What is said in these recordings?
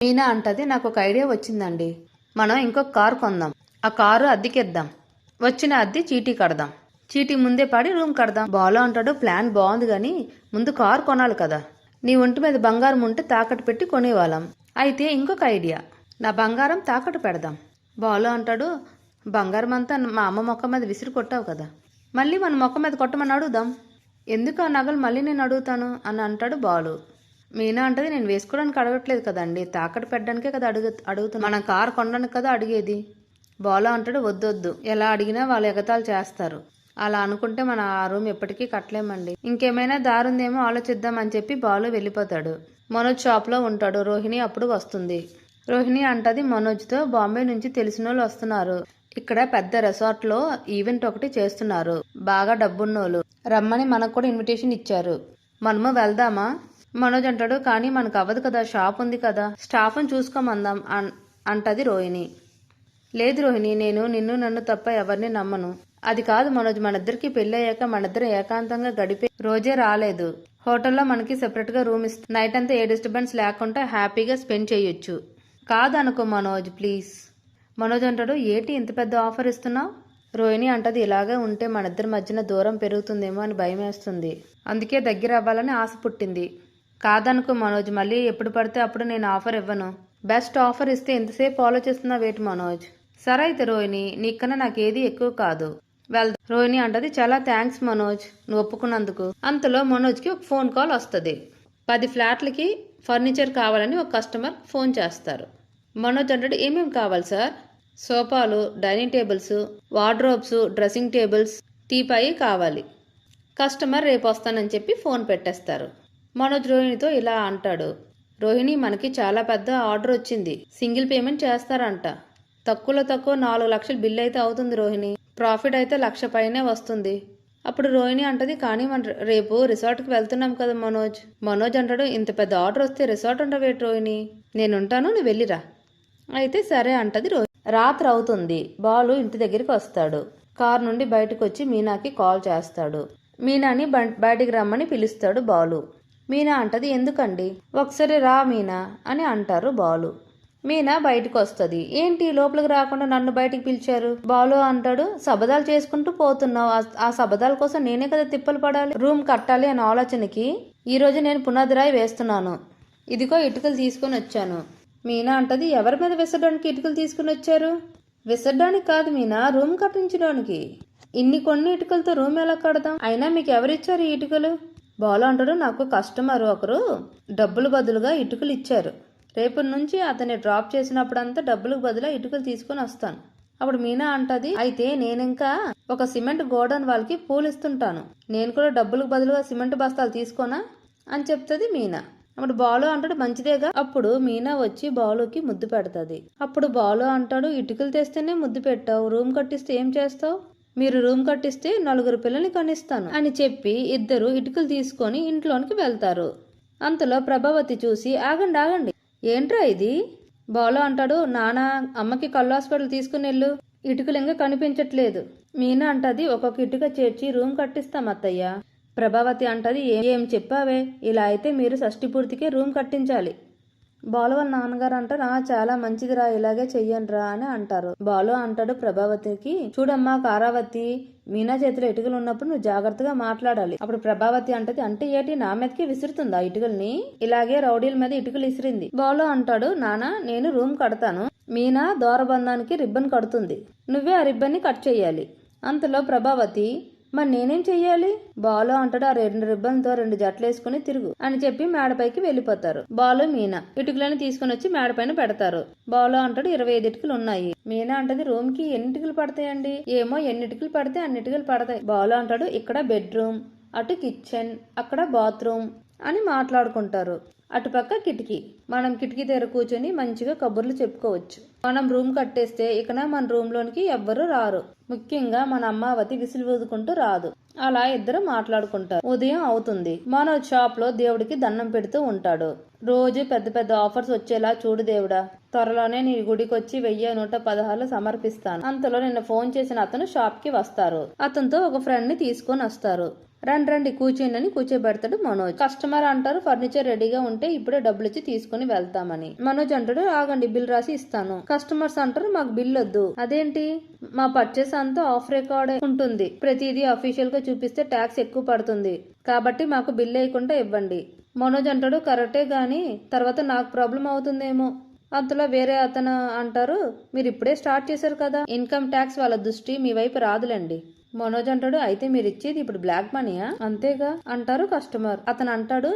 మీనా అంటది, నాకు ఒక ఐడియా వచ్చిందండి. మనం ఇంకొక కారు కొందాం, ఆ కారు అద్దెకిద్దాం, వచ్చిన అద్దె చీటీ కడదాం, చీటీ ముందే పడి రూమ్ కడదాం. బాలు అంటాడు, ప్లాన్ బాగుంది కానీ ముందు కారు కొనాలి కదా. నీ ఒంటి మీద బంగారం ఉంటే తాకట్టు పెట్టి కొనేవాళ్ళం. అయితే ఇంకొక ఐడియా, నా బంగారం తాకట్టు పెడదాం. బాలు అంటాడు, బంగారం అంతా మా అమ్మ మొక్క మీద విసిరి కొట్టావు కదా, మళ్ళీ మన మొక్క మీద కొట్టమని అడుగుదాం. ఎందుకు ఆ నగలు మళ్ళీ నేను అడుగుతాను అని అంటాడు బాలు. మీనా అంటది, నేను వేసుకోవడానికి అడగట్లేదు కదండి, తాకట్టు పెట్టడానికే కదా అడుగుతున్నా. మనం కారు కొనడానికి కదా అడిగేది. బాలు అంటాడు, వద్దొద్దు, ఎలా అడిగినా వాళ్ళు ఎగతాలు చేస్తారు. అలా అనుకుంటే మన ఆ రూమ్ ఎప్పటికీ కట్టలేమండి. ఇంకేమైనా దారుందేమో ఆలోచిద్దాం అని చెప్పి బాలు వెళ్ళిపోతాడు. మనోజ్ షాప్లో ఉంటాడు. రోహిణి అప్పుడు వస్తుంది. రోహిణి అంటది మనోజ్తో, బాంబే నుంచి తెలిసిన వాళ్ళు వస్తున్నారు, ఇక్కడ పెద్ద రిసార్ట్లో ఈవెంట్ ఒకటి చేస్తున్నారు, బాగా డబ్బున్నోళ్ళు, రమ్మని మనకు కూడా ఇన్విటేషన్ ఇచ్చారు, మనము వెళ్దామా? మనోజ్ అంటాడు, కానీ మనకు అవ్వదు కదా, షాప్ ఉంది కదా, స్టాఫ్ని చూసుకోమందాం అంటది రోహిణి. లేదు రోహిణి, నేను నిన్ను నన్ను తప్ప ఎవరిని నమ్మను. అది కాదు మనోజ్, మనిద్దరికి పెళ్ళయ్యాక మనిద్దరం ఏకాంతంగా గడిపే రోజే రాలేదు. హోటల్లో మనకి సెపరేట్గా రూమ్ ఇస్తే నైట్ అంతా ఏ డిస్టర్బెన్స్ లేకుండా హ్యాపీగా స్పెండ్ చేయొచ్చు. కాదనుకో మనోజ్, ప్లీజ్. మనోజ్ అంటాడు, ఏంటి ఇంత పెద్ద ఆఫర్ ఇస్తున్నావు? రోహిణి అంటది, ఇలాగే ఉంటే మనిద్దరి మధ్యన దూరం పెరుగుతుందేమో అని భయం వేస్తుంది, అందుకే దగ్గర అవ్వాలని ఆశ పుట్టింది. కాదనుకో మనోజ్, మళ్ళీ ఎప్పుడు పడితే అప్పుడు నేను ఆఫర్ ఇవ్వను. బెస్ట్ ఆఫర్ ఇస్తే ఎంతసేపు ఆలోచిస్తున్నావు వేటి మనోజ్? సరే అయితే రోహిణి, నీకన్నా నాకేది ఎక్కువ కాదు, వెళ్దాం. రోహిణి అంటది, చాలా థ్యాంక్స్ మనోజ్, నువ్వు ఒప్పుకున్నందుకు. అంతలో మనోజ్కి ఒక ఫోన్ కాల్ వస్తుంది. 10 ఫ్లాట్లకి ఫర్నిచర్ కావాలని ఒక కస్టమర్ ఫోన్ చేస్తారు. మనోజ్ అంటాడు, ఏమేమి కావాలి సార్? సోఫాలు, dining tables, wardrobes, dressing tables, teapoy కావాలి. కస్టమర్ రేపు వస్తానని చెప్పి ఫోన్ పెట్టేస్తారు. మనోజ్ రోహిణితో ఇలా అంటాడు, రోహిణి, మనకి చాలా పెద్ద ఆర్డర్ వచ్చింది, సింగిల్ పేమెంట్ చేస్తారంట, తక్కువలో తక్కువ 4 లక్షల బిల్ అయితే అవుతుంది రోహిణి, ప్రాఫిట్ అయితే 1,00,000 పైనే వస్తుంది. అప్పుడు రోహిణి అంటది, కానీ మన రేపు రిసార్ట్కి వెళ్తున్నాం కదా మనోజ్. మనోజ్ అంటాడు, ఇంత పెద్ద ఆర్డర్ వస్తే రిసార్ట్ ఉండవేటి రోహిణి, నేనుంటాను, నువ్వు వెళ్ళిరా. అయితే సరే అంటది రోహిణి. రాత్రి అవుతుంది. బాలు ఇంటి దగ్గరికి వస్తాడు. కారు నుండి బయటకు వచ్చి మీనాకి కాల్ చేస్తాడు. మీనాని బయటికి రమ్మని పిలుస్తాడు బాలు. మీనా అంటది, ఎందుకండి? ఒకసారి రా మీనా అని అంటారు బాలు. మీనా బయటకు వస్తుంది. ఏంటి లోపలికి రాకుండా నన్ను బయటికి పిలిచారు? బాలు అంటాడు, సబదాలు చేసుకుంటూ పోతున్నావు, ఆ సబదాల కోసం నేనే కదా తిప్పలు పడాలి, రూమ్ కట్టాలి అనే ఆలోచనకి ఈరోజు నేను పునాదిరాయి వేస్తున్నాను, ఇదిగో ఇటుకలు తీసుకొని వచ్చాను. మీనా అంటది, ఎవరి మీద విసరడానికి ఇటుకలు తీసుకుని వచ్చారు? విసరడానికి కాదు మీనా, రూమ్ కట్టించడానికి. కొన్ని ఇటుకలతో రూమ్ ఎలా కడదాం? అయినా మీకు ఎవరిచ్చారు ఈ ఇటుకలు? బాలు అంటాడు, నాకు కస్టమర్ ఒకరు డబ్బులు బదులుగా ఇటుకలు ఇచ్చారు, రేపటి నుంచి అతన్ని డ్రాప్ చేసినప్పుడంతా డబ్బులకు బదులుగా ఇటుకలు తీసుకొని వస్తాను. అప్పుడు మీనా అంటది, అయితే నేనింకా ఒక సిమెంట్ గోడౌన్ వాళ్ళకి పూలిస్తుంటాను, నేను కూడా డబ్బులకు బదులుగా సిమెంట్ బస్తాలు తీసుకోనా అని చెప్తుంది మీనా. అప్పుడు బాలు అంటాడు, మంచిదేగా. అప్పుడు మీనా వచ్చి బాలుకి ముద్దు పెడతాది. అప్పుడు బాలు అంటాడు, ఇటుకలు తెస్తేనే ముద్దు పెట్టావు, రూమ్ కట్టిస్తే ఏం చేస్తావు? మీరు రూమ్ కట్టిస్తే 4 పిల్లల్ని కనిస్తాను అని చెప్పి ఇద్దరు ఇటుకలు తీసుకొని ఇంట్లోనికి వెళ్తారు. అంతలో ప్రభావతి చూసి, ఆగండి ఆగండి, ఏంట్రా ఇది? బాలు అంటాడు, నానా, అమ్మకి కళ్ళు హాస్పిటల్ తీసుకుని వెళ్ళు, ఇటుకలు ఇంకా కనిపించట్లేదు. మీనా అంటది, ఒక్కొక్క ఇటుక చేర్చి రూమ్ కట్టిస్తాం అత్తయ్య. ప్రభావతి అంటది, ఏం చెప్పావే, ఇలా అయితే మీరు షష్ఠి పూర్తికే రూమ్ కట్టించాలి. బాలు వాళ్ళ నాన్నగారు అంటారు, చాలా మంచిదిరా, ఇలాగే చెయ్యనురా అని అంటారు. బాలు అంటాడు ప్రభావతికి, చూడమ్మా కారావతి, మీనా చేతిలో ఇటుకలు ఉన్నప్పుడు నువ్వు జాగ్రత్తగా మాట్లాడాలి. అప్పుడు ప్రభావతి అంటది, అంటే ఏంటి, నా మీదకి విసురుతుందా ఇటుకల్ని? ఇలాగే రౌడీల మీద ఇటుకలు విసిరింది. బాలు అంటాడు, నానా, నేను రూమ్ కడతాను, మీనా దూరబంధానికి రిబ్బన్ కడుతుంది, నువ్వే ఆ రిబ్బన్ని కట్ చెయ్యాలి. అంతలో ప్రభావతి, మరి నేనేం చెయ్యాలి? బాలు అంటాడు, ఆ 2 రిబ్బన్తో 2 జట్లు వేసుకుని తిరుగు అని చెప్పి మేడపైకి వెళ్ళిపోతారు. బాలు మీనా ఇటుకలని తీసుకుని వచ్చి మేడపైన పెడతారు. బాలు అంటాడు, 25 ఇటుకలు ఉన్నాయి. మీనా అంటది, రూమ్ కి ఎన్ని ఇటుకలు పడతాయండి? ఏమో, ఎన్ని ఇటుకలు పడితే అన్ని ఇటుకలు పడతాయి. బాలు అంటాడు, ఇక్కడ బెడ్రూమ్, అటు కిచెన్, అక్కడ బాత్రూమ్ అని మాట్లాడుకుంటారు. అటుపక్క కిటికీ, మనం కిటికీ దగ్గర కూర్చొని మంచిగా కబుర్లు చెప్పుకోవచ్చు. మనం రూమ్ కట్టేస్తే ఇక మన రూమ్ లోనికి ఎవ్వరు రారు, ముఖ్యంగా మన అమ్మావతి విసిలు ఊదుకుంటూ రాదు. అలా ఇద్దరు మాట్లాడుకుంటారు. ఉదయం అవుతుంది. మనోజ్ షాప్ లో దేవుడికి దండం పెడుతూ ఉంటాడు. రోజు పెద్ద పెద్ద ఆఫర్స్ వచ్చేలా చూడు దేవుడా, త్వరలోనే నీ గుడికి వచ్చి 1116 సమర్పిస్తాను. అంతలో నిన్న ఫోన్ చేసిన అతను షాప్ కి వస్తారు. అతనితో ఒక ఫ్రెండ్ ని తీసుకొని వస్తారు. రండి కూర్చోండి అని కూర్చోబెడతాడు మనోజ్. కస్టమర్ అంటారు ఫర్నిచర్ రెడీగా ఉంటే ఇప్పుడే డబ్బులు ఇచ్చి తీసుకుని వెళ్తామని. మనోజ్ అంటాడు ఆగండి బిల్ రాసి ఇస్తాను. కస్టమర్స్ అంటారు మాకు బిల్ వద్దు. అదేంటి, మా పర్చేస్ అంతా ఆఫ్ రికార్డ్ ఉంటుంది, ప్రతిదీ అఫీషియల్ గా చూపిస్తే ట్యాక్స్ ఎక్కువ పడుతుంది, కాబట్టి మాకు బిల్ వేయకుండా ఇవ్వండి. మనోజ్ అంటాడు కరెక్టే గాని తర్వాత నాకు ప్రాబ్లం అవుతుందేమో. అంతలో వేరే అతను అంటారు మీరు ఇప్పుడే స్టార్ట్ చేశారు కదా, ఇన్కమ్ ట్యాక్స్ వాళ్ళ దృష్టి మీ వైపు రాదులేండి. మనోజ్ అంటాడు అయితే మీరు ఇచ్చేది ఇప్పుడు బ్లాక్ మనీయా? అంతేగా అంటారు కస్టమర్. అతను అంటాడు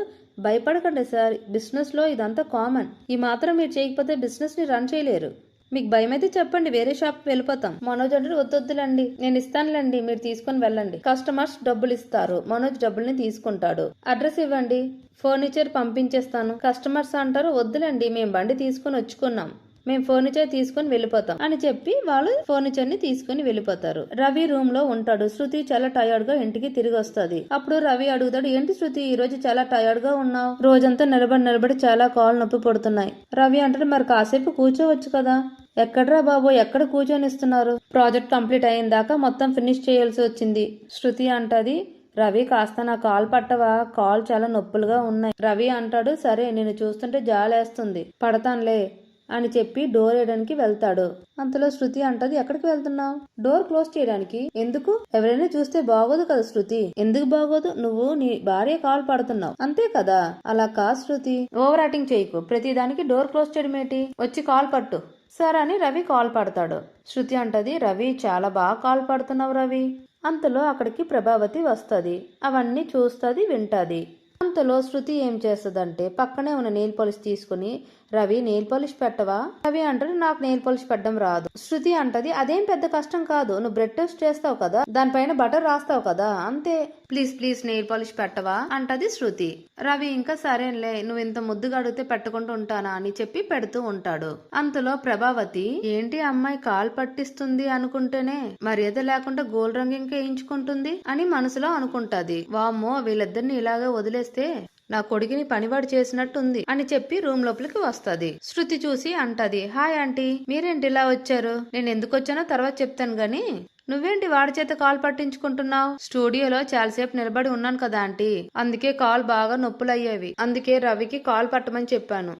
భయపడకండి సార్, బిజినెస్ లో ఇదంతా కామన్, ఈ మాత్రం మీరు చేయకపోతే బిజినెస్ ని రన్ చేయలేరు. మీకు భయం అయితే చెప్పండి, వేరే షాప్ వెళ్ళిపోతాం. మనోజ్ అంటాడు వద్దొద్దులండి, నేను ఇస్తానులేండి, మీరు తీసుకొని వెళ్ళండి. కస్టమర్స్ డబ్బులు ఇస్తారు, మనోజ్ డబ్బుల్ని తీసుకుంటాడు. అడ్రస్ ఇవ్వండి, ఫర్నిచర్ పంపించేస్తాను. కస్టమర్స్ అంటారు వద్దులండి, మేము బండి తీసుకొని వచ్చుకున్నాం, మేము ఫర్నిచర్ తీసుకొని వెళ్ళిపోతాం అని చెప్పి వాళ్ళు ఫర్నిచర్ ని తీసుకుని వెళ్ళిపోతారు. రవి రూమ్ లో ఉంటాడు. శృతి చాలా టయర్డ్ గా ఇంటికి తిరిగి వస్తుంది. అప్పుడు రవి అడుగుతాడు ఏంటి శృతి ఈ రోజు చాలా టయర్డ్ గా ఉన్నావు, రోజంతా నిలబడి చాలా కాళ్ళు నొప్పి పడుతున్నాయి. రవి అంటాడు మరి కాసేపు కూర్చోవచ్చు కదా. ఎక్కడ్రా బాబు, ఎక్కడ కూర్చొని ఇస్తున్నారు, ప్రాజెక్ట్ కంప్లీట్ అయిన దాకా మొత్తం ఫినిష్ చేయాల్సి వచ్చింది. శృతి అంటది రవి కాస్త నా కాల్ పట్టవా, కాల్ చాలా నొప్పులుగా ఉన్నాయి. రవి అంటాడు సరే, నేను చూస్తుంటే జాలేస్తుంది, పడతానులే అని చెప్పి డోర్ వేయడానికి వెళ్తాడు. అంతలో శృతి అంటది ఎక్కడికి వెళ్తున్నావు? డోర్ క్లోజ్ చేయడానికి. ఎందుకు? ఎవరైనా చూస్తే బాగోదు కదా శృతి. ఎందుకు బాగోదు, నువ్వు నీ భార్య కాల్ పడుతున్నావు అంతే కదా. అలా కాదు శృతి, ఓవర్ యాక్టింగ్ చేయకు, ప్రతిదానికి డోర్ క్లోజ్ చేయడం ఏంటి, వచ్చి కాల్ పట్టు. సరే అని రవి కాల్ పడతాడు. శృతి అంటది రవి చాలా బాగా కాల్ పడుతున్నావు రవి. అంతలో అక్కడికి ప్రభావతి వస్తుంది, అవన్నీ చూస్తుంది వింటది. అంతలో శృతి ఏం చేస్తుందంటే పక్కనే ఉన్న నెయిల్ పాలిష్ తీసుకుని రవి నెయిల్ పాలిష్ పెట్టవా? రవి అంటాడు నాకు నెయిల్ పాలిష్ పెట్టడం రాదు. శృతి అంటది అదేం పెద్ద కష్టం కాదు, నువ్వు బ్రెడ్ టోస్ట్ చేస్తావు కదా, దానిపైన బటర్ రాస్తావు కదా, అంతే, ప్లీజ్ నెయిల్ పాలిష్ పెట్టవా అంటది శృతి. రవి ఇంకా సరేలే, నువ్వు ఇంత ముద్దుగా అడిగితే పెట్టుకుంటూ ఉంటానా అని చెప్పి పెడుతూ ఉంటాడు. అంతలో ప్రభావతి ఏంటి అమ్మాయి కాలు పట్టిస్తుంది అనుకుంటేనే మర్యాద లేకుండా గోల్డ్ రంగు ఇంకా వేయించుకుంటుంది అని మనసులో అనుకుంటాది. వామ్మో వీళ్ళిద్దరిని ఇలాగే వదిలేస్తే నా కొడుకుని పనివాడు చేసినట్టుంది అని చెప్పి రూమ్ లోపలికి వస్తది. శృతి చూసి అంటది హాయ్ ఆంటీ, మీరేంటి ఇలా వచ్చారు? నేను ఎందుకు వచ్చానో తర్వాత చెప్తాను గాని నువ్వేంటి వాడి చేత కాల్ పట్టించుకుంటున్నావు? స్టూడియోలో చాలాసేపు నిలబడి ఉన్నాను కదా ఆంటీ, అందుకే కాల్ బాగా నొప్పులయ్యేవి, అందుకే రవికి కాల్ పట్టమని చెప్పాను.